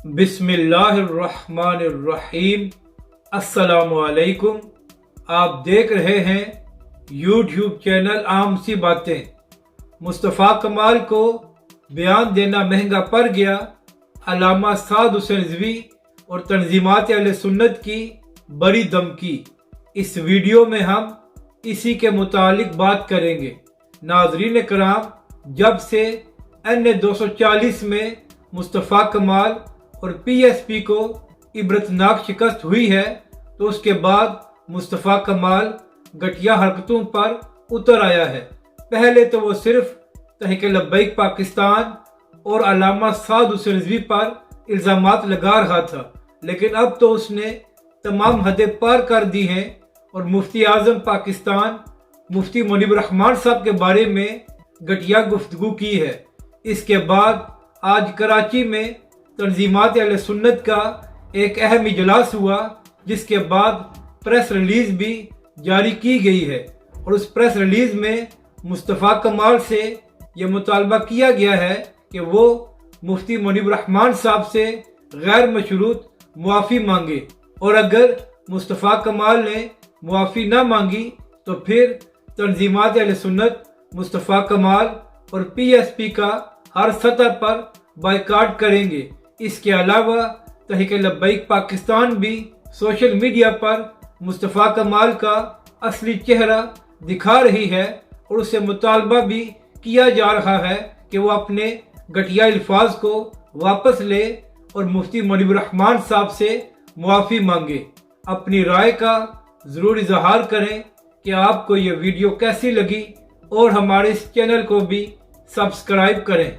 بسم اللہ الرحمن الرحیم۔ السلام علیکم۔ آپ دیکھ رہے ہیں یوٹیوب چینل عام سی باتیں۔ مصطفیٰ کمال کو بیان دینا مہنگا پڑ گیا، علامہ سعد حسین رضوی اور تنظیمات اہل سنت کی بڑی دھمکی۔ اس ویڈیو میں ہم اسی کے متعلق بات کریں گے۔ ناظرین کرام، جب سے N240 میں مصطفیٰ کمال اور پی ایس پی کو عبرتناک شکست ہوئی ہے تو اس کے بعد مصطفیٰ کمال گھٹیا حرکتوں پر اتر آیا ہے۔ پہلے تو وہ صرف تحریک لبیک پاکستان اور علامہ سعد حسین رضوی پر الزامات لگا رہا تھا، لیکن اب تو اس نے تمام حدیں پار کر دی ہیں اور مفتی اعظم پاکستان مفتی منیب الرحمان صاحب کے بارے میں گھٹیا گفتگو کی ہے۔ اس کے بعد آج کراچی میں تنظیمات اہل سنت کا ایک اہم اجلاس ہوا، جس کے بعد پریس ریلیز بھی جاری کی گئی ہے، اور اس پریس ریلیز میں مصطفیٰ کمال سے یہ مطالبہ کیا گیا ہے کہ وہ مفتی منیب الرحمان صاحب سے غیر مشروط معافی مانگے، اور اگر مصطفیٰ کمال نے معافی نہ مانگی تو پھر تنظیمات اہل سنت مصطفیٰ کمال اور پی ایس پی کا ہر سطح پر بائیکاٹ کریں گے۔ اس کے علاوہ تحریک لبیک پاکستان بھی سوشل میڈیا پر مصطفیٰ کمال کا اصلی چہرہ دکھا رہی ہے، اور اسے مطالبہ بھی کیا جا رہا ہے کہ وہ اپنے گھٹیا الفاظ کو واپس لے اور مفتی منیب الرحمان صاحب سے معافی مانگے۔ اپنی رائے کا ضرور اظہار کریں کہ آپ کو یہ ویڈیو کیسی لگی، اور ہمارے اس چینل کو بھی سبسکرائب کریں۔